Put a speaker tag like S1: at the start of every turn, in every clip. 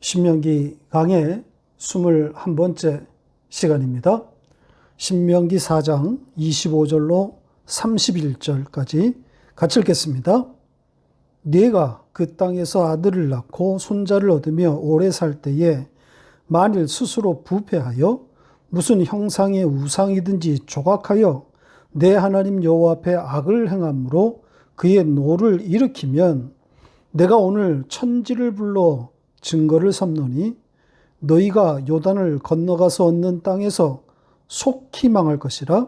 S1: 신명기 강의 21번째 시간입니다. 신명기 4장 25절로 31절까지 같이 읽겠습니다. 네가 그 땅에서 아들을 낳고 손자를 얻으며 오래 살 때에 만일 스스로 부패하여 무슨 형상의 우상이든지 조각하여 내 하나님 여호와 앞에 악을 행함으로 그의 노를 일으키면 내가 오늘 천지를 불러 증거를 삼노니 너희가 요단을 건너가서 얻는 땅에서 속히 망할 것이라.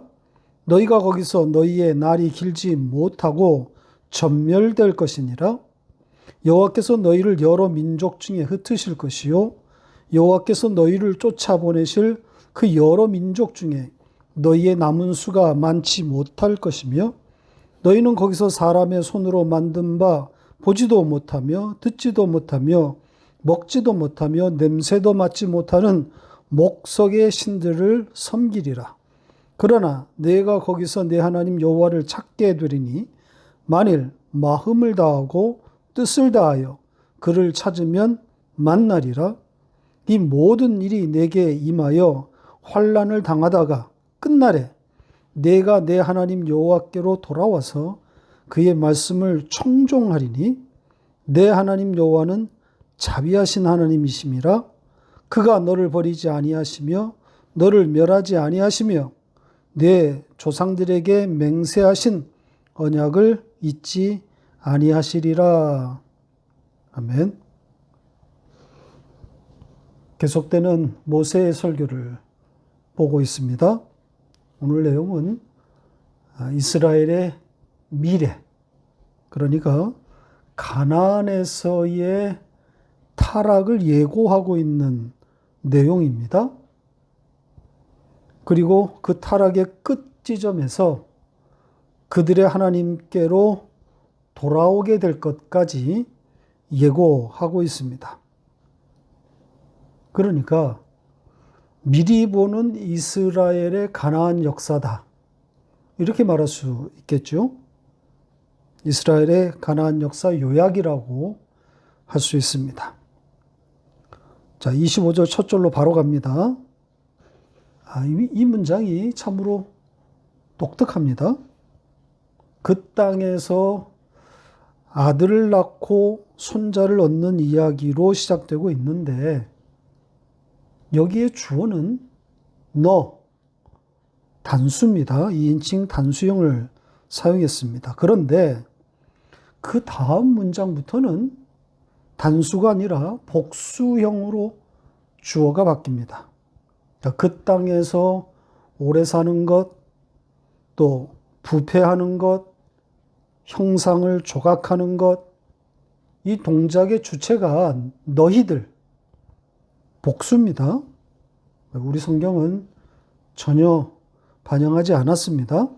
S1: 너희가 거기서 너희의 날이 길지 못하고 전멸될 것이니라. 여호와께서 너희를 여러 민족 중에 흩으실 것이요 여호와께서 너희를 쫓아보내실 그 여러 민족 중에 너희의 남은 수가 많지 못할 것이며 너희는 거기서 사람의 손으로 만든 바 보지도 못하며 듣지도 못하며 먹지도 못하며 냄새도 맡지 못하는 목석의 신들을 섬기리라. 그러나 내가 거기서 내 하나님 여호와를 찾게 되리니 만일 마음을 다하고 뜻을 다하여 그를 찾으면 만나리라. 이 모든 일이 내게 임하여 환난을 당하다가 끝날에 내가 내 하나님 여호와께로 돌아와서 그의 말씀을 청종하리니 내 하나님 여호와는 자비하신 하나님이심이라. 그가 너를 버리지 아니하시며 너를 멸하지 아니하시며 내 조상들에게 맹세하신 언약을 잊지 아니하시리라. 아멘. 계속되는 모세의 설교를 보고 있습니다. 오늘 내용은 이스라엘의 미래, 그러니까 가나안에서의 타락을 예고하고 있는 내용입니다. 그리고 그 타락의 끝 지점에서 그들의 하나님께로 돌아오게 될 것까지 예고하고 있습니다. 그러니까 미리 보는 이스라엘의 가나안 역사다, 이렇게 말할 수 있겠죠. 이스라엘의 가나안 역사 요약이라고 할 수 있습니다. 자, 25절 첫 절로 바로 갑니다. 이 문장이 참으로 독특합니다. 그 땅에서 아들을 낳고 손자를 얻는 이야기로 시작되고 있는데 여기에 주어는 너, 단수입니다. 2인칭 단수형을 사용했습니다. 그런데 그 다음 문장부터는 단수가 아니라 복수형으로 주어가 바뀝니다. 그 땅에서 오래 사는 것, 또 부패하는 것, 형상을 조각하는 것, 이 동작의 주체가 너희들, 복수입니다. 우리 성경은 전혀 반영하지 않았습니다.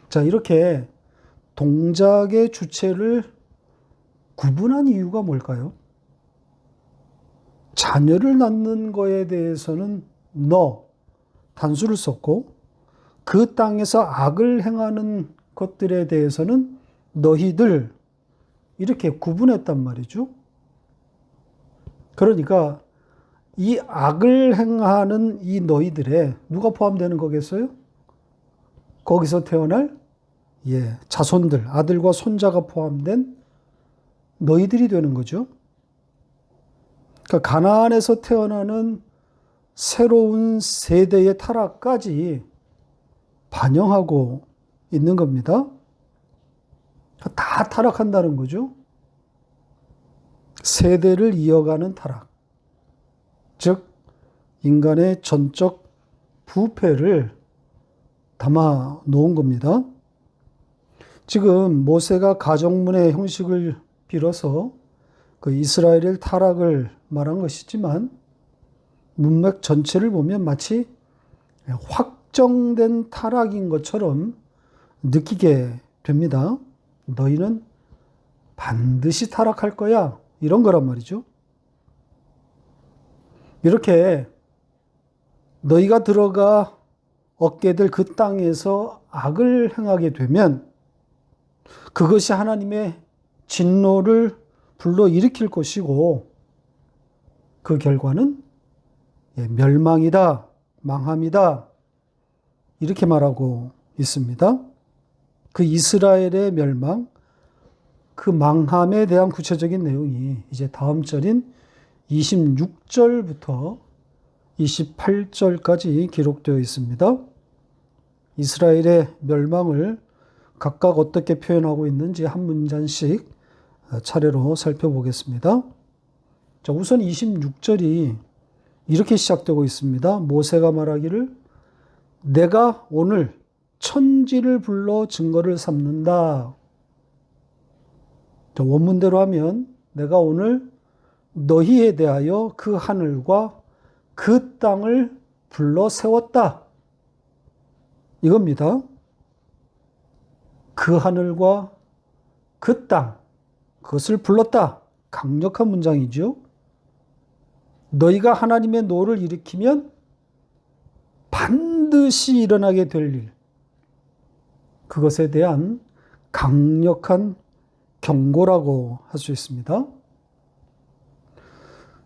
S1: 자, 이렇게 동작의 주체를 구분한 이유가 뭘까요? 자녀를 낳는 거에 대해서는 너, 단수를 썼고 그 땅에서 악을 행하는 것들에 대해서는 너희들, 이렇게 구분했단 말이죠. 그러니까 이 악을 행하는 이 너희들에 누가 포함되는 거겠어요? 거기서 태어날 자손들, 아들과 손자가 포함된 너희들이 되는 거죠. 그러니까 가나안에서 태어나는 새로운 세대의 타락까지 반영하고 있는 겁니다. 다 타락한다는 거죠. 세대를 이어가는 타락, 즉 인간의 전적 부패를 담아 놓은 겁니다. 지금 모세가 가정문의 형식을 빌어서 그 이스라엘의 타락을 말한 것이지만 문맥 전체를 보면 마치 확정된 타락인 것처럼 느끼게 됩니다. 너희는 반드시 타락할 거야, 이런 거란 말이죠. 이렇게 너희가 들어가 얻게 될 그 땅에서 악을 행하게 되면 그것이 하나님의 진노를 불러일으킬 것이고 그 결과는 멸망이다, 망함이다, 이렇게 말하고 있습니다. 그 이스라엘의 멸망, 그 망함에 대한 구체적인 내용이 이제 다음 절인 26절부터 28절까지 기록되어 있습니다. 이스라엘의 멸망을 각각 어떻게 표현하고 있는지 한 문장씩 차례로 살펴보겠습니다. 자, 우선 26절이 이렇게 시작되고 있습니다. 모세가 말하기를 내가 오늘 천지를 불러 증거를 삼는다. 자, 원문대로 하면 내가 오늘 너희에 대하여 그 하늘과 그 땅을 불러 세웠다. 이겁니다. 그 하늘과 그 땅, 그것을 불렀다. 강력한 문장이죠. 너희가 하나님의 노를 일으키면 반드시 일어나게 될 일, 그것에 대한 강력한 경고라고 할 수 있습니다.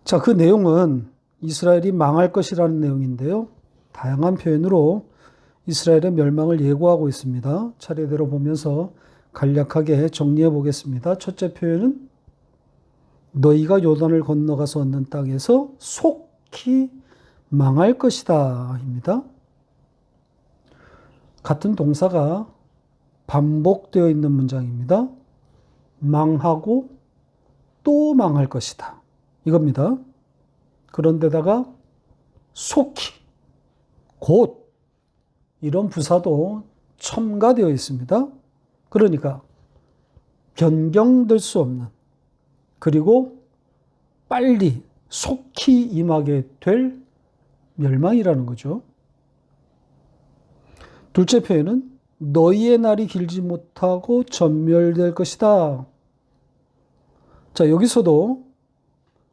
S1: 자, 그 내용은 이스라엘이 망할 것이라는 내용인데요. 다양한 표현으로 이스라엘의 멸망을 예고하고 있습니다. 차례대로 보면서 간략하게 정리해 보겠습니다. 첫째 표현은 너희가 요단을 건너가서 얻는 땅에서 속히 망할 것이다 입니다. 같은 동사가 반복되어 있는 문장입니다. 망하고 또 망할 것이다. 이겁니다. 그런데다가 속히, 곧, 이런 부사도 첨가되어 있습니다. 그러니까 변경될 수 없는, 그리고 빨리 속히 임하게 될 멸망이라는 거죠. 둘째 표현은 너희의 날이 길지 못하고 전멸될 것이다. 자, 여기서도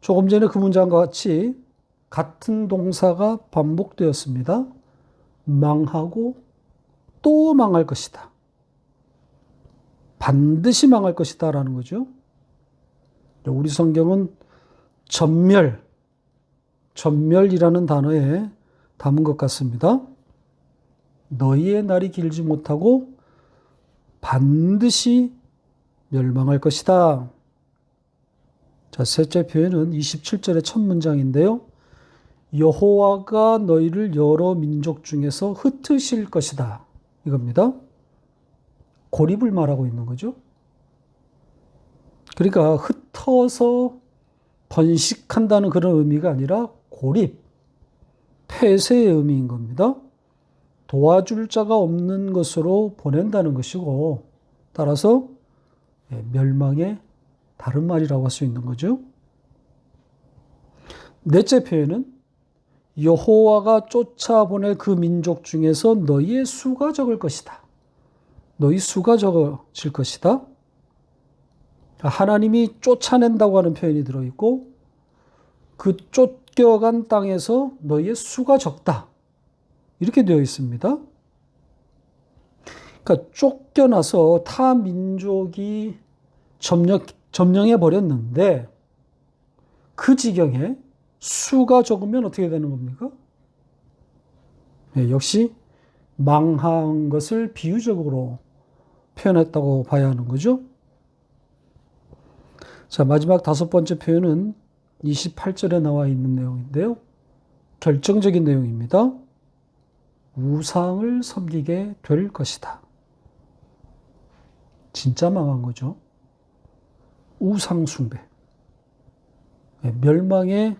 S1: 조금 전에 그 문장과 같이 같은 동사가 반복되었습니다. 망하고 또 망할 것이다. 반드시 망할 것이다 라는 거죠. 우리 성경은 전멸이라는 단어에 담은 것 같습니다. 너희의 날이 길지 못하고 반드시 멸망할 것이다. 자, 셋째 표현은 27절의 첫 문장인데요. 여호와가 너희를 여러 민족 중에서 흩으실 것이다. 이겁니다. 고립을 말하고 있는 거죠. 그러니까 흩어서 번식한다는 그런 의미가 아니라 고립, 폐쇄의 의미인 겁니다. 도와줄 자가 없는 것으로 보낸다는 것이고, 따라서 멸망의 다른 말이라고 할 수 있는 거죠. 넷째 표현은 여호와가 쫓아보낼 그 민족 중에서 너희의 수가 적을 것이다. 너희 수가 적어질 것이다. 하나님이 쫓아낸다고 하는 표현이 들어있고, 그 쫓겨간 땅에서 너희의 수가 적다. 이렇게 되어 있습니다. 그러니까 쫓겨나서 타 민족이 점령해 버렸는데 그 지경에 수가 적으면 어떻게 되는 겁니까? 역시 망한 것을 비유적으로 표현했다고 봐야 하는 거죠. 자, 마지막 다섯 번째 표현은 28절에 나와 있는 내용인데요. 결정적인 내용입니다. 우상을 섬기게 될 것이다. 진짜 망한 거죠. 우상숭배. 멸망의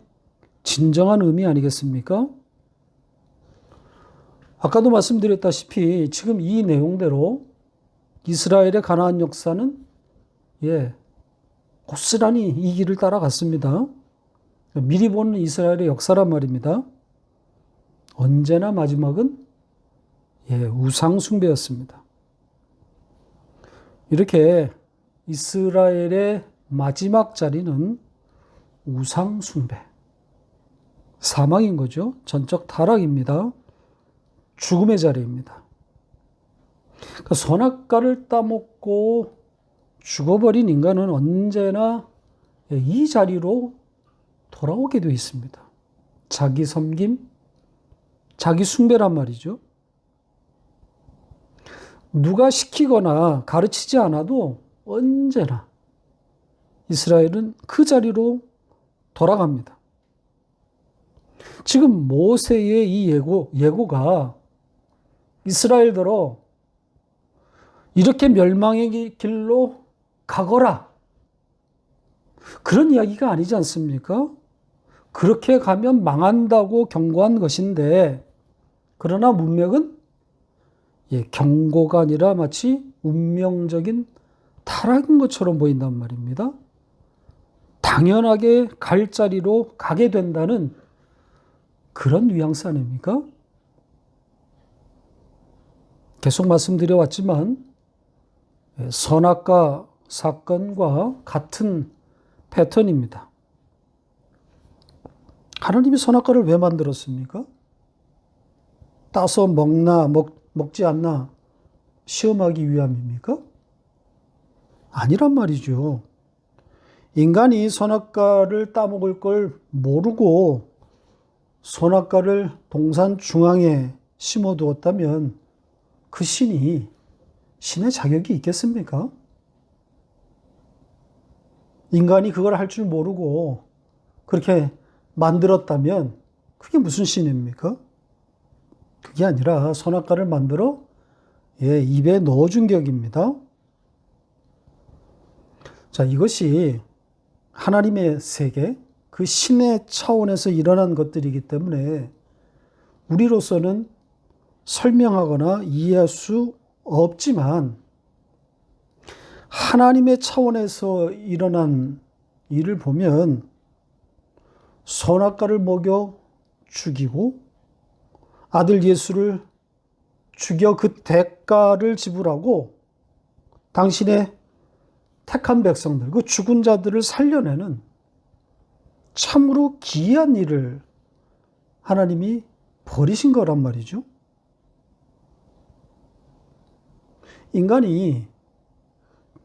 S1: 진정한 의미 아니겠습니까? 아까도 말씀드렸다시피 지금 이 내용대로 이스라엘의 가나안 역사는 고스란히 이 길을 따라갔습니다. 미리 보는 이스라엘의 역사란 말입니다. 언제나 마지막은 우상숭배였습니다. 이렇게 이스라엘의 마지막 자리는 우상숭배, 사망인 거죠. 전적 타락입니다. 죽음의 자리입니다. 그러니까 선악과를 따먹고 죽어버린 인간은 언제나 이 자리로 돌아오게 되어 있습니다. 자기 섬김, 자기 숭배란 말이죠. 누가 시키거나 가르치지 않아도 언제나 이스라엘은 그 자리로 돌아갑니다. 지금 모세의 이 예고가 이스라엘들어 이렇게 멸망의 길로 가거라. 그런 이야기가 아니지 않습니까? 그렇게 가면 망한다고 경고한 것인데, 그러나 문맥은 경고가 아니라 마치 운명적인 타락인 것처럼 보인단 말입니다. 당연하게 갈 자리로 가게 된다는 그런 뉘앙스 아닙니까? 계속 말씀드려왔지만 선악과 사건과 같은 패턴입니다. 하나님이 선악과를 왜 만들었습니까? 따서 먹나 먹지 않나 시험하기 위함입니까? 아니란 말이죠. 인간이 선악과를 따먹을 걸 모르고 선악과를 동산 중앙에 심어두었다면 그 신의 자격이 있겠습니까? 인간이 그걸 할 줄 모르고 그렇게 만들었다면 그게 무슨 신입니까? 그게 아니라 선악과를 만들어 입에 넣어준 격입니다. 자, 이것이 하나님의 세계, 그 신의 차원에서 일어난 것들이기 때문에 우리로서는 설명하거나 이해할 수 없지만 하나님의 차원에서 일어난 일을 보면 선악과를 먹여 죽이고 아들 예수를 죽여 그 대가를 지불하고 당신의 택한 백성들, 그 죽은 자들을 살려내는 참으로 기이한 일을 하나님이 벌이신 거란 말이죠. 인간이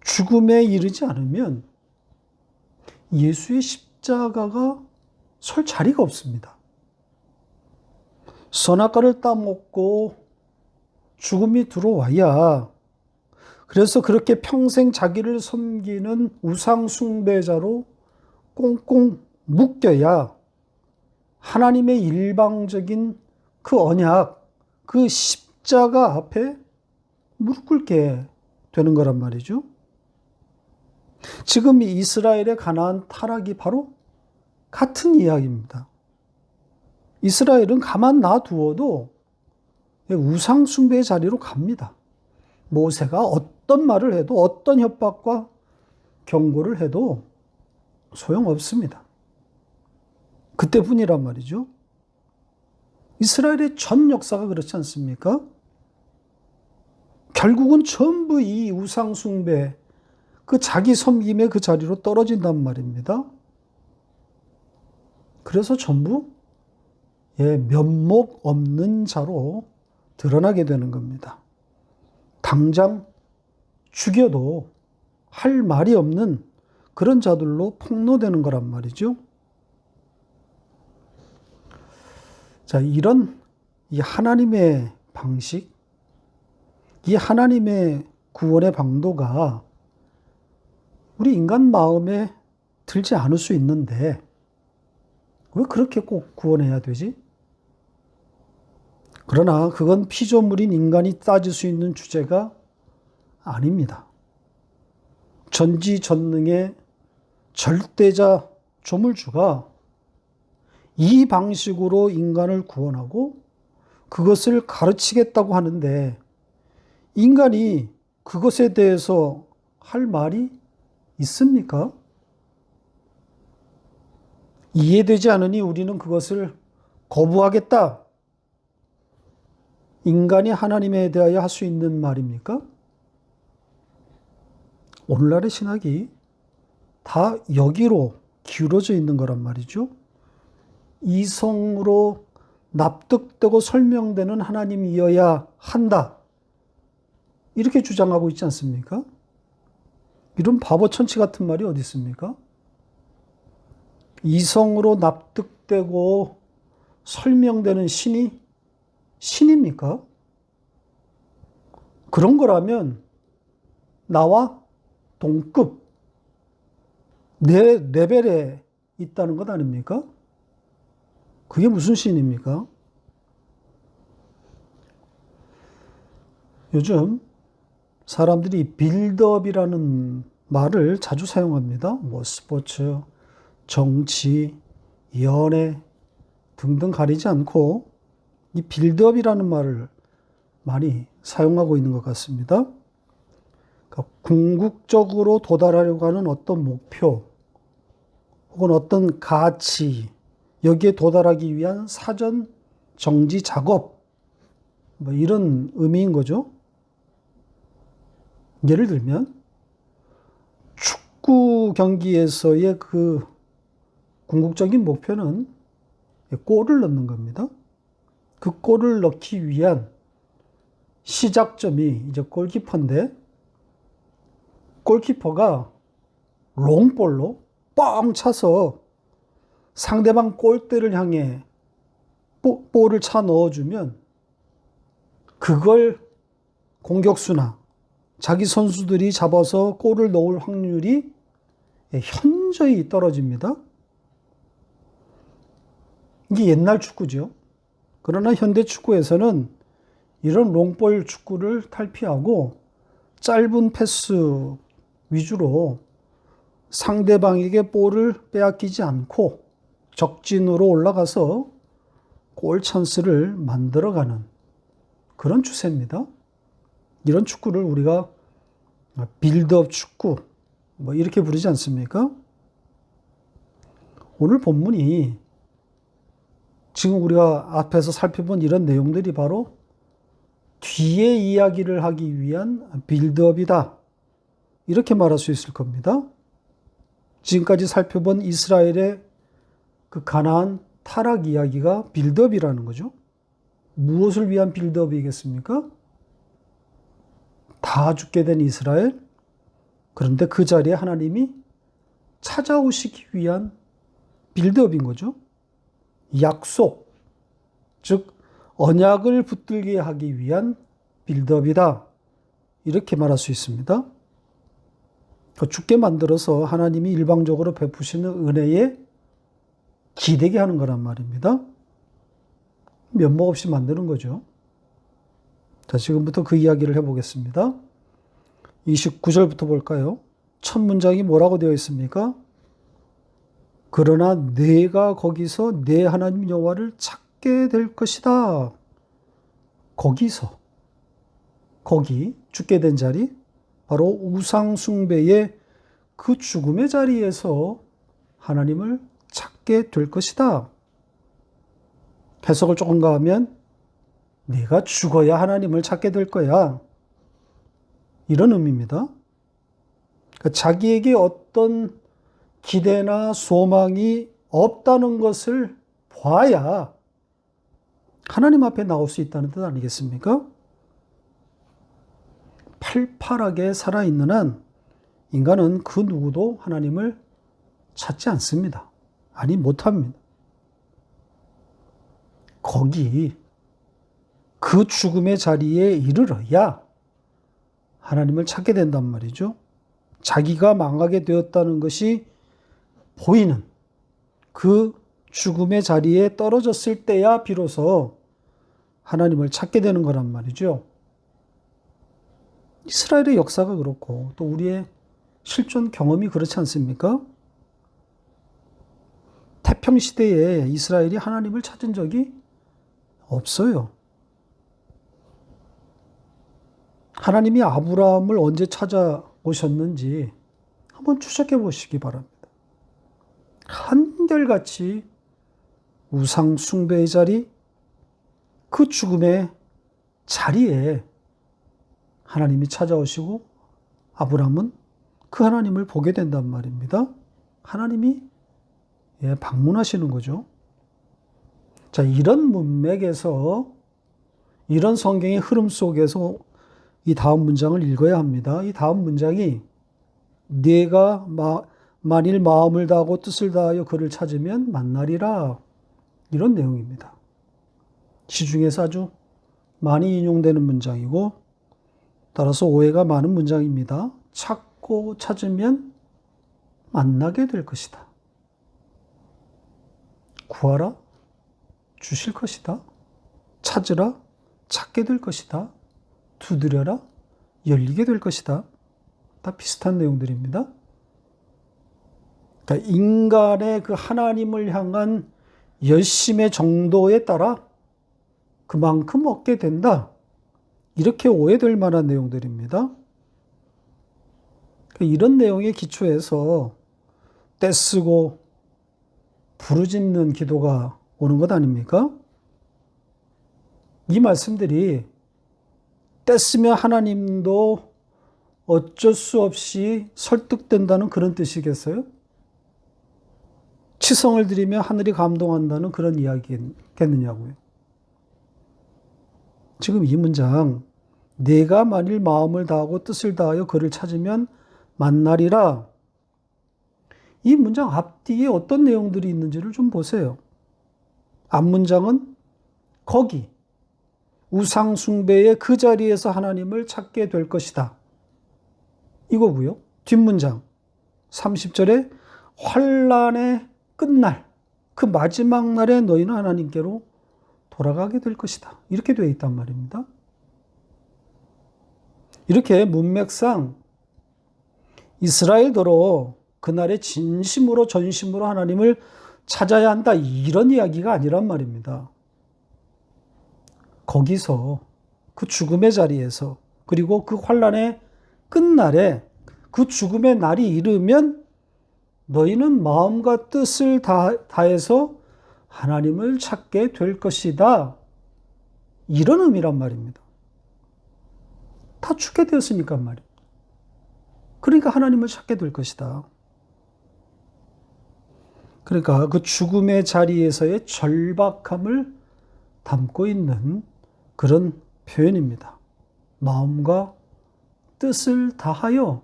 S1: 죽음에 이르지 않으면 예수의 십자가가 설 자리가 없습니다. 선악과를 따먹고 죽음이 들어와야, 그래서 그렇게 평생 자기를 섬기는 우상 숭배자로 꽁꽁 묶여야 하나님의 일방적인 그 언약, 그 십자가 앞에 무릎 꿇게 되는 거란 말이죠. 지금 이 이스라엘의 가나안 타락이 바로 같은 이야기입니다. 이스라엘은 가만 놔두어도 우상 숭배의 자리로 갑니다. 모세가 어떤 말을 해도 어떤 협박과 경고를 해도 소용없습니다. 그때뿐이란 말이죠. 이스라엘의 전 역사가 그렇지 않습니까? 결국은 전부 이 우상 숭배, 그 자기 섬김의 그 자리로 떨어진단 말입니다. 그래서 전부 면목 없는 자로 드러나게 되는 겁니다. 당장 죽여도 할 말이 없는 그런 자들로 폭로되는 거란 말이죠. 자, 이런 이 하나님의 방식, 이 하나님의 구원의 방도가 우리 인간 마음에 들지 않을 수 있는데 왜 그렇게 꼭 구원해야 되지? 그러나 그건 피조물인 인간이 따질 수 있는 주제가 아닙니다. 전지전능의 절대자 조물주가 이 방식으로 인간을 구원하고 그것을 가르치겠다고 하는데 인간이 그것에 대해서 할 말이 있습니까? 이해되지 않으니 우리는 그것을 거부하겠다. 인간이 하나님에 대하여 할 수 있는 말입니까? 오늘날의 신학이 다 여기로 기울어져 있는 거란 말이죠. 이성으로 납득되고 설명되는 하나님이어야 한다. 이렇게 주장하고 있지 않습니까? 이런 바보천치 같은 말이 어디 있습니까? 이성으로 납득되고 설명되는 신이 신입니까? 그런 거라면 나와 동급, 내 레벨에 있다는 것 아닙니까? 그게 무슨 신입니까? 요즘 사람들이 빌드업이라는 말을 자주 사용합니다. 뭐 스포츠, 정치, 연애 등등 가리지 않고 이 빌드업이라는 말을 많이 사용하고 있는 것 같습니다. 그러니까 궁극적으로 도달하려고 하는 어떤 목표 혹은 어떤 가치, 여기에 도달하기 위한 사전 정지 작업, 뭐 이런 의미인 거죠. 예를 들면 축구 경기에서의 그 궁극적인 목표는 골을 넣는 겁니다. 그 골을 넣기 위한 시작점이 이제 골키퍼인데, 골키퍼가 롱볼로 뻥 차서 상대방 골대를 향해 볼을 차 넣어주면 그걸 공격수나 자기 선수들이 잡아서 골을 넣을 확률이 현저히 떨어집니다. 이게 옛날 축구죠. 그러나 현대 축구에서는 이런 롱볼 축구를 탈피하고 짧은 패스 위주로 상대방에게 볼을 빼앗기지 않고 적진으로 올라가서 골 찬스를 만들어가는 그런 추세입니다. 이런 축구를 우리가 빌드업 축구 뭐 이렇게 부르지 않습니까? 오늘 본문이 지금 우리가 앞에서 살펴본 이런 내용들이 바로 뒤에 이야기를 하기 위한 빌드업이다. 이렇게 말할 수 있을 겁니다. 지금까지 살펴본 이스라엘의 그 가나안 타락 이야기가 빌드업이라는 거죠. 무엇을 위한 빌드업이겠습니까? 다 죽게 된 이스라엘. 그런데 그 자리에 하나님이 찾아오시기 위한 빌드업인 거죠. 약속, 즉 언약을 붙들게 하기 위한 빌드업이다. 이렇게 말할 수 있습니다. 죽게 만들어서 하나님이 일방적으로 베푸시는 은혜에 기대게 하는 거란 말입니다. 면목 없이 만드는 거죠. 자, 지금부터 그 이야기를 해보겠습니다. 29절부터 볼까요? 첫 문장이 뭐라고 되어 있습니까? 그러나 내가 거기서 내 하나님 여호와를 찾게 될 것이다. 거기서, 거기 죽게 된 자리, 바로 우상 숭배의 그 죽음의 자리에서 하나님을 찾게 될 것이다. 해석을 조금 가하면 네가 죽어야 하나님을 찾게 될 거야. 이런 의미입니다. 그러니까 자기에게 어떤 기대나 소망이 없다는 것을 봐야 하나님 앞에 나올 수 있다는 뜻 아니겠습니까? 팔팔하게 살아있는 한 인간은 그 누구도 하나님을 찾지 않습니다. 아니, 못합니다. 거기 그 죽음의 자리에 이르러야 하나님을 찾게 된단 말이죠. 자기가 망하게 되었다는 것이 보이는 그 죽음의 자리에 떨어졌을 때야 비로소 하나님을 찾게 되는 거란 말이죠. 이스라엘의 역사가 그렇고 또 우리의 실존 경험이 그렇지 않습니까? 태평시대에 이스라엘이 하나님을 찾은 적이 없어요. 하나님이 아브라함을 언제 찾아오셨는지 한번 추적해 보시기 바랍니다. 한결같이 우상 숭배의 자리, 그 죽음의 자리에 하나님이 찾아오시고 아브라함은 그 하나님을 보게 된단 말입니다. 하나님이 방문하시는 거죠. 자, 이런 문맥에서, 이런 성경의 흐름 속에서 이 다음 문장을 읽어야 합니다. 이 다음 문장이 네가 만일 마음을 다하고 뜻을 다하여 그를 찾으면 만나리라. 이런 내용입니다. 시중에서 아주 많이 인용되는 문장이고 따라서 오해가 많은 문장입니다. 찾고 찾으면 만나게 될 것이다. 구하라, 주실 것이다. 찾으라, 찾게 될 것이다. 두드려라, 열리게 될 것이다. 다 비슷한 내용들입니다. 그러니까 인간의 그 하나님을 향한 열심의 정도에 따라 그만큼 얻게 된다. 이렇게 오해될 만한 내용들입니다. 이런 내용에 기초해서 떼쓰고 부르짖는 기도가 오는 것 아닙니까? 이 말씀들이 떼쓰면 하나님도 어쩔 수 없이 설득된다는 그런 뜻이겠어요? 치성을 드리며 하늘이 감동한다는 그런 이야기겠느냐고요. 지금 이 문장, 내가 만일 마음을 다하고 뜻을 다하여 그를 찾으면 만나리라. 이 문장 앞뒤에 어떤 내용들이 있는지를 좀 보세요. 앞문장은 거기, 우상숭배의 그 자리에서 하나님을 찾게 될 것이다. 이거고요. 뒷문장, 30절에 환난의 끝날, 그 마지막 날에 너희는 하나님께로 돌아가게 될 것이다. 이렇게 되어 있단 말입니다. 이렇게 문맥상 이스라엘더러 그날에 진심으로 전심으로 하나님을 찾아야 한다. 이런 이야기가 아니란 말입니다. 거기서 그 죽음의 자리에서 그리고 그 환난의 끝날에 그 죽음의 날이 이르면 너희는 마음과 뜻을 다해서 하나님을 찾게 될 것이다. 이런 의미란 말입니다. 다 죽게 되었으니까 말입니다. 그러니까 하나님을 찾게 될 것이다. 그러니까 그 죽음의 자리에서의 절박함을 담고 있는 그런 표현입니다. 마음과 뜻을 다하여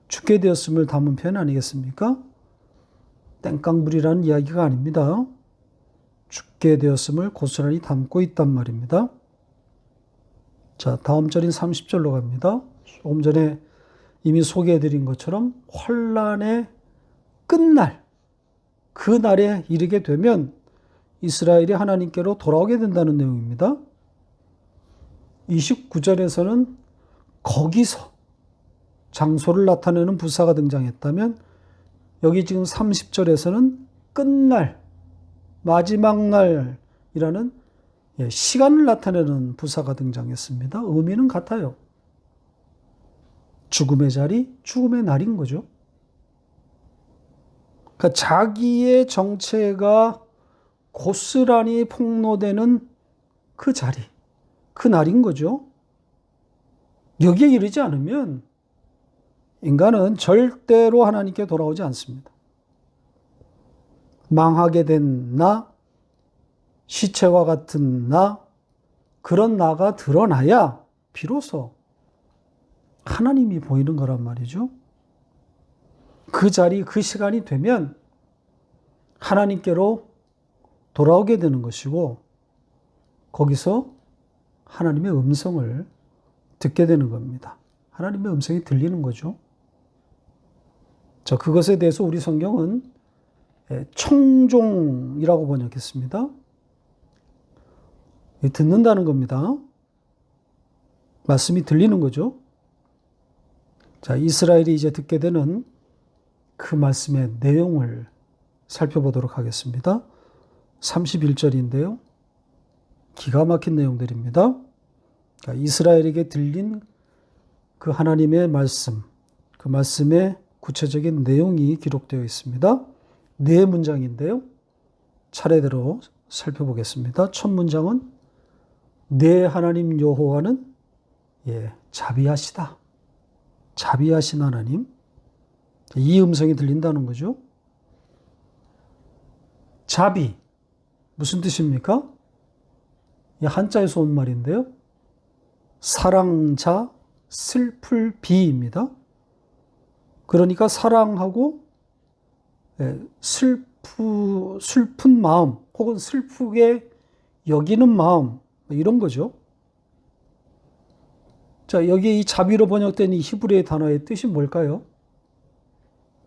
S1: 죽게 되었음을 담은 표현 아니겠습니까? 땡깡부리라는 이야기가 아닙니다. 죽게 되었음을 고스란히 담고 있단 말입니다. 자, 다음 절인 30절로 갑니다. 조금 전에 이미 소개해드린 것처럼 환난의 끝날, 그 날에 이르게 되면 이스라엘이 하나님께로 돌아오게 된다는 내용입니다. 29절에서는 거기서 장소를 나타내는 부사가 등장했다면 여기 지금 30절에서는 끝날, 마지막 날이라는 시간을 나타내는 부사가 등장했습니다. 의미는 같아요. 죽음의 자리, 죽음의 날인 거죠. 그러니까 자기의 정체가 고스란히 폭로되는 그 자리, 그 날인 거죠. 여기에 이르지 않으면 인간은 절대로 하나님께 돌아오지 않습니다. 망하게 된 나, 시체와 같은 나, 그런 나가 드러나야 비로소 하나님이 보이는 거란 말이죠. 그 자리, 그 시간이 되면 하나님께로 돌아오게 되는 것이고 거기서 하나님의 음성을 듣게 되는 겁니다. 하나님의 음성이 들리는 거죠. 자, 그것에 대해서 우리 성경은 청종이라고 번역했습니다. 듣는다는 겁니다. 말씀이 들리는 거죠. 자, 이스라엘이 이제 듣게 되는 그 말씀의 내용을 살펴보도록 하겠습니다. 31절인데요. 기가 막힌 내용들입니다. 이스라엘에게 들린 그 하나님의 말씀, 그 말씀의 구체적인 내용이 기록되어 있습니다. 네 문장인데요. 차례대로 살펴보겠습니다. 첫 문장은 내 하나님 여호와는 자비하시다. 자비하신 하나님. 이 음성이 들린다는 거죠. 자비. 무슨 뜻입니까? 한자에서 온 말인데요. 사랑자, 슬플 비입니다. 그러니까 사랑하고 슬픈 마음 혹은 슬프게 여기는 마음 이런 거죠. 자, 여기 이 자비로 번역된 이 히브리의 단어의 뜻이 뭘까요?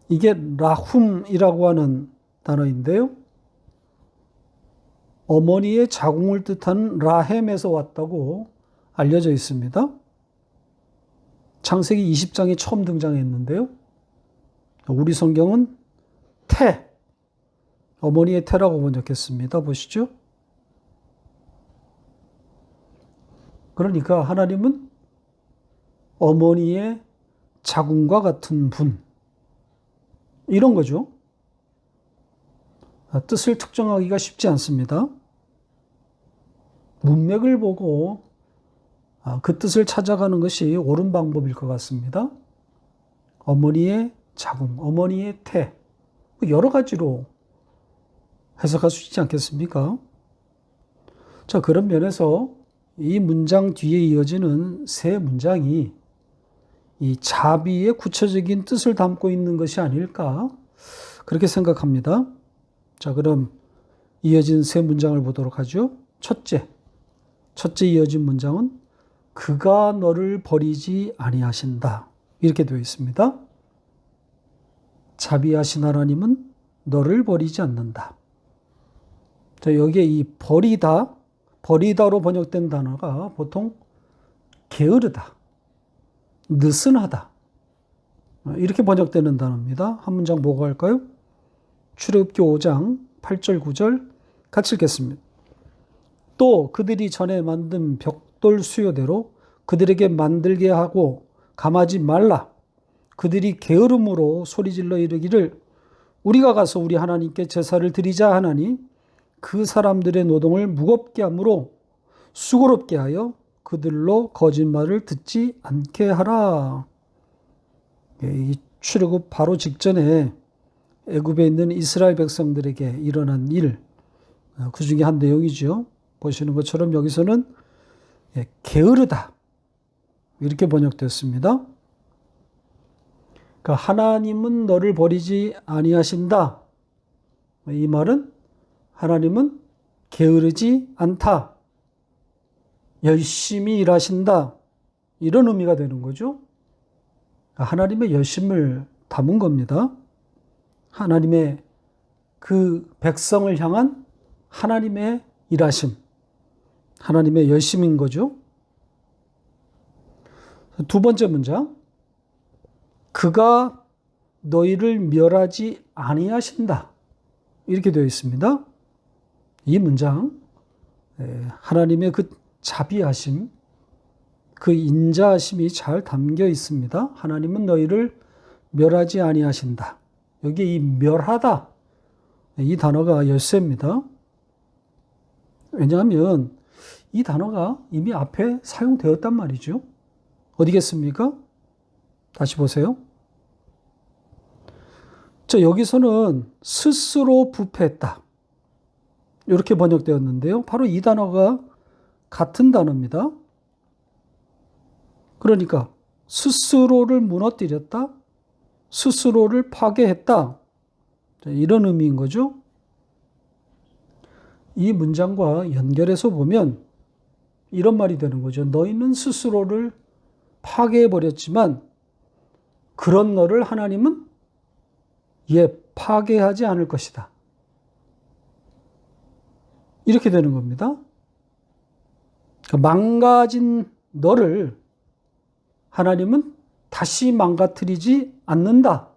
S1: 이게 라훔이라고 하는 단어인데요. 어머니의 자궁을 뜻하는 라헴에서 왔다고 알려져 있습니다. 창세기 20장에 처음 등장했는데요. 우리 성경은 태, 어머니의 태라고 번역했습니다. 보시죠. 그러니까 하나님은 어머니의 자궁과 같은 분, 이런 거죠. 뜻을 특정하기가 쉽지 않습니다. 문맥을 보고 그 뜻을 찾아가는 것이 옳은 방법일 것 같습니다. 어머니의 자궁, 어머니의 태, 여러 가지로 해석할 수 있지 않겠습니까? 자, 그런 면에서 이 문장 뒤에 이어지는 세 문장이 이 자비의 구체적인 뜻을 담고 있는 것이 아닐까, 그렇게 생각합니다. 자, 그럼 이어진 세 문장을 보도록 하죠. 첫째 이어진 문장은 그가 너를 버리지 아니하신다. 이렇게 되어 있습니다. 자비하신 하나님은 너를 버리지 않는다. 자, 여기에 이 버리다로 번역된 단어가 보통 게으르다, 느슨하다, 이렇게 번역되는 단어입니다. 한 문장 보고 할까요? 출애굽기 5장 8절 9절 같이 읽겠습니다. 또 그들이 전에 만든 벽돌 수요대로 그들에게 만들게 하고 감하지 말라. 그들이 게으름으로 소리질러 이르기를 우리가 가서 우리 하나님께 제사를 드리자 하나니 그 사람들의 노동을 무겁게 함으로 수고롭게 하여 그들로 거짓말을 듣지 않게 하라. 이 출애굽 바로 직전에 애굽에 있는 이스라엘 백성들에게 일어난 일, 그 중에 한 내용이죠. 보시는 것처럼 여기서는 게으르다, 이렇게 번역됐습니다. 그러니까 하나님은 너를 버리지 아니하신다. 이 말은 하나님은 게으르지 않다, 열심히 일하신다, 이런 의미가 되는 거죠. 하나님의 열심을 담은 겁니다. 하나님의 그 백성을 향한 하나님의 일하심, 하나님의 열심인 거죠. 두 번째 문장, 그가 너희를 멸하지 아니하신다, 이렇게 되어 있습니다. 이 문장, 하나님의 그 자비하심, 그 인자하심이 잘 담겨 있습니다. 하나님은 너희를 멸하지 아니하신다. 여기 이 멸하다, 이 단어가 열쇠입니다. 왜냐하면 이 단어가 이미 앞에 사용되었단 말이죠. 어디겠습니까? 다시 보세요. 자, 여기서는 스스로 부패했다, 이렇게 번역되었는데요. 바로 이 단어가 같은 단어입니다. 그러니까 스스로를 무너뜨렸다, 스스로를 파괴했다, 이런 의미인 거죠. 이 문장과 연결해서 보면 이런 말이 되는 거죠. 너희는 스스로를 파괴해버렸지만 그런 너를 하나님은 파괴하지 않을 것이다, 이렇게 되는 겁니다. 망가진 너를 하나님은 다시 망가뜨리지 않는다,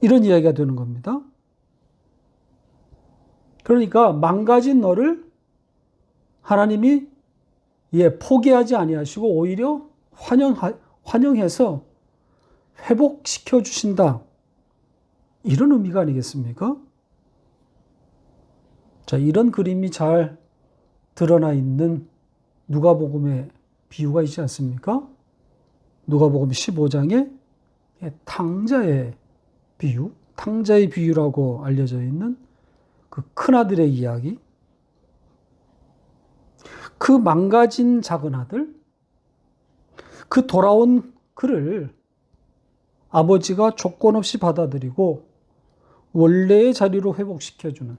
S1: 이런 이야기가 되는 겁니다. 그러니까 망가진 너를 하나님이 포기하지 아니하시고 오히려 환영해서 회복시켜 주신다, 이런 의미가 아니겠습니까? 자, 이런 그림이 잘 드러나 있는 누가복음의 비유가 있지 않습니까? 누가복음 15장에 탕자의 비유, 탕자의 비유라고 알려져 있는 그 큰아들의 이야기, 그 망가진 작은 아들, 그 돌아온 그를 아버지가 조건 없이 받아들이고 원래의 자리로 회복시켜주는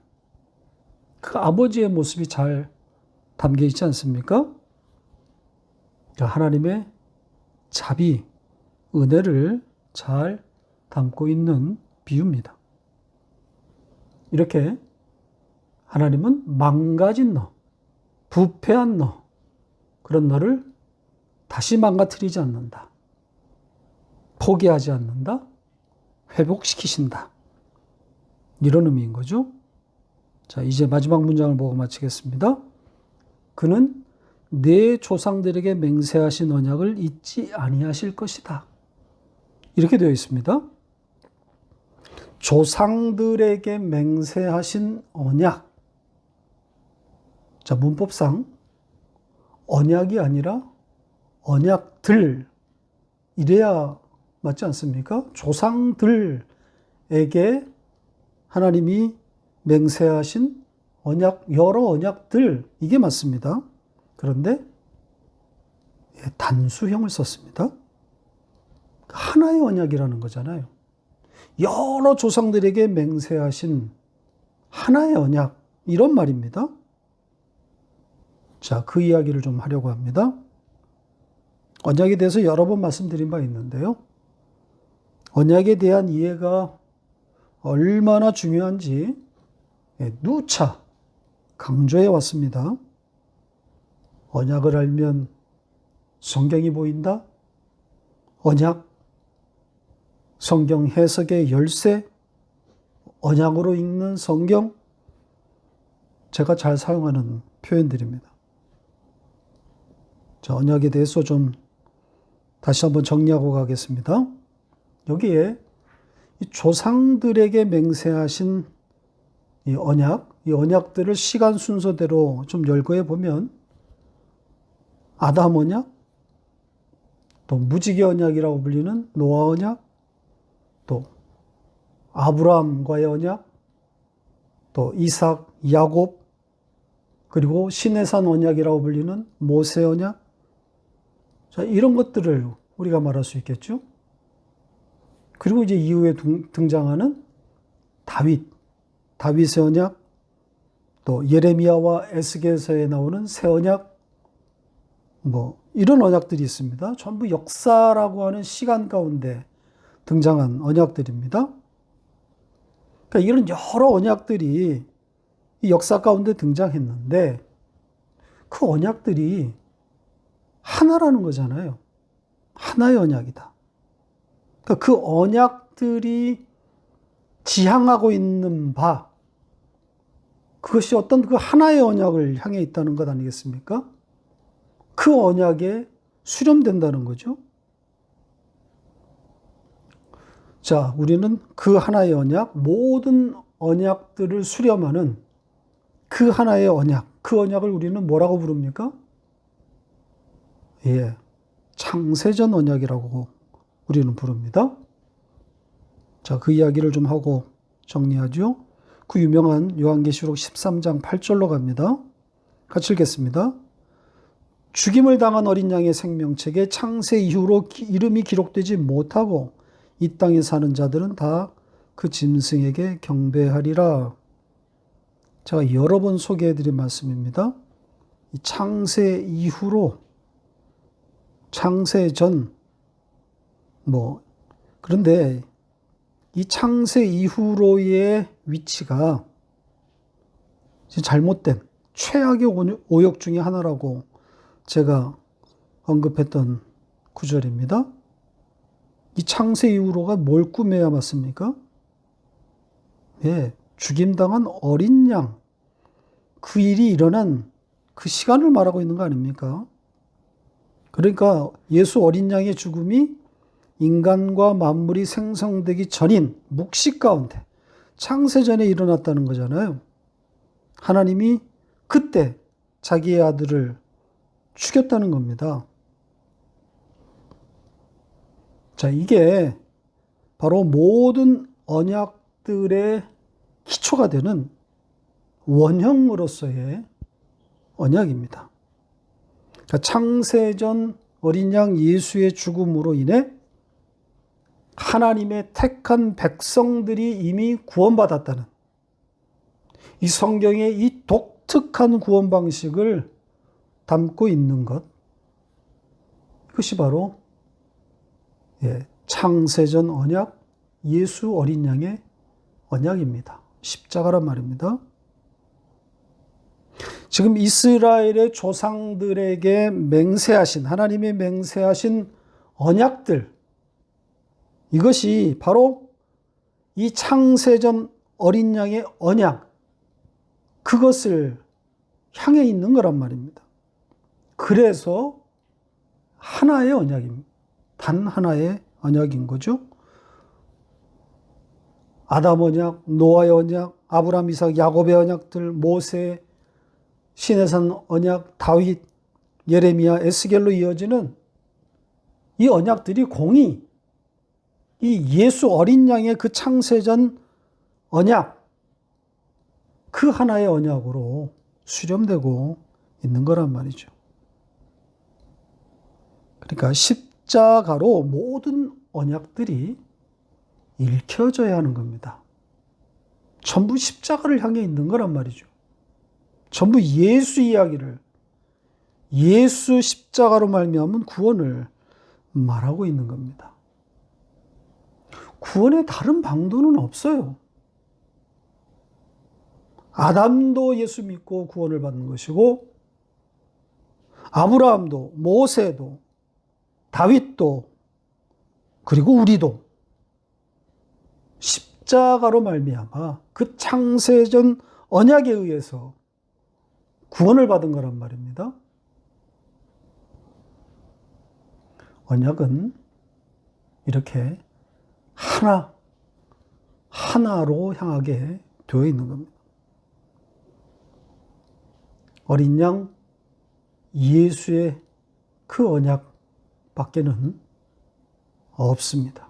S1: 그 아버지의 모습이 잘 담겨 있지 않습니까? 하나님의 자비, 은혜를 잘 담고 있는 비유입니다. 이렇게 하나님은 망가진 너, 부패한 너, 그런 너를 다시 망가뜨리지 않는다. 포기하지 않는다. 회복시키신다. 이런 의미인 거죠. 자, 이제 마지막 문장을 보고 마치겠습니다. 그는 내 조상들에게 맹세하신 언약을 잊지 아니하실 것이다. 이렇게 되어 있습니다. 조상들에게 맹세하신 언약. 자, 문법상 언약이 아니라 언약들 이래야 맞지 않습니까? 조상들에게 하나님이 맹세하신 언약, 여러 언약들 이게 맞습니다. 그런데 단수형을 썼습니다. 하나의 언약이라는 거잖아요. 여러 조상들에게 맹세하신 하나의 언약 이런 말입니다. 자, 그 이야기를 좀 하려고 합니다. 언약에 대해서 여러 번 말씀드린 바 있는데요. 언약에 대한 이해가 얼마나 중요한지 누차 강조해 왔습니다. 언약을 알면 성경이 보인다. 언약, 성경 해석의 열쇠, 언약으로 읽는 성경, 제가 잘 사용하는 표현들입니다. 자, 언약에 대해서 좀 다시 한번 정리하고 가겠습니다. 여기에 이 조상들에게 맹세하신 이 언약들을 시간 순서대로 좀 열거해 보면 아담 언약, 또 무지개 언약이라고 불리는 노아 언약, 또 아브라함과의 언약, 또 이삭, 야곱, 그리고 시내산 언약이라고 불리는 모세 언약. 자, 이런 것들을 우리가 말할 수 있겠죠. 그리고 이제 이후에 등장하는 다윗의 언약, 또 예레미야와 에스겔서에 나오는 새 언약, 이런 언약들이 있습니다. 전부 역사라고 하는 시간 가운데 등장한 언약들입니다. 그러니까 이런 여러 언약들이 이 역사 가운데 등장했는데 그 언약들이 하나라는 거잖아요. 하나의 언약이다. 그러니까 그 언약들이 지향하고 있는 바, 그것이 어떤 그 하나의 언약을 향해 있다는 것 아니겠습니까? 그 언약에 수렴된다는 거죠. 자, 우리는 그 하나의 언약, 모든 언약들을 수렴하는 그 하나의 언약, 그 언약을 우리는 뭐라고 부릅니까? 창세전 언약이라고 우리는 부릅니다. 자, 그 이야기를 좀 하고 정리하죠. 그 유명한 요한계시록 13장 8절로 갑니다. 같이 읽겠습니다. 죽임을 당한 어린 양의 생명책에 창세 이후로 이름이 기록되지 못하고 이 땅에 사는 자들은 다 그 짐승에게 경배하리라. 제가 여러 번 소개해드린 말씀입니다. 이 창세 이후로, 창세 전, 그런데 이 창세 이후로의 위치가 잘못된 최악의 오역 중에 하나라고 제가 언급했던 구절입니다. 이 창세 이후로가 뭘 꾸며야 맞습니까? 죽임당한 어린 양, 그 일이 일어난 그 시간을 말하고 있는 거 아닙니까? 그러니까 예수 어린 양의 죽음이 인간과 만물이 생성되기 전인 묵시 가운데 창세전에 일어났다는 거잖아요. 하나님이 그때 자기의 아들을 죽였다는 겁니다. 자, 이게 바로 모든 언약들의 기초가 되는 원형으로서의 언약입니다. 그러니까 창세전 어린 양 예수의 죽음으로 인해 하나님의 택한 백성들이 이미 구원받았다는 이 성경의 이 독특한 구원 방식을 담고 있는 것, 이것이 바로 창세전 언약, 예수 어린 양의 언약입니다. 십자가란 말입니다. 지금 이스라엘의 조상들에게 맹세하신, 하나님의 맹세하신 언약들, 이것이 바로 이 창세전 어린 양의 언약, 그것을 향해 있는 거란 말입니다. 그래서 하나의 언약입니다. 단 하나의 언약인 거죠. 아담 언약, 노아의 언약, 아브라함, 이삭, 야곱의 언약들, 모세, 시내산 언약, 다윗, 예레미야, 에스겔로 이어지는 이 언약들이 공이 이 예수 어린 양의 그 창세전 언약, 그 하나의 언약으로 수렴되고 있는 거란 말이죠. 그러니까 십자가로 모든 언약들이 읽혀져야 하는 겁니다. 전부 십자가를 향해 있는 거란 말이죠. 전부 예수 이야기를, 예수 십자가로 말미암은 구원을 말하고 있는 겁니다. 구원의 다른 방도는 없어요. 아담도 예수 믿고 구원을 받는 것이고, 아브라함도, 모세도, 다윗도, 그리고 우리도 십자가로 말미암아 그 창세전 언약에 의해서 구원을 받은 거란 말입니다. 언약은 이렇게 하나로 향하게 되어 있는 겁니다. 어린 양 예수의 그 언약 밖에는 없습니다.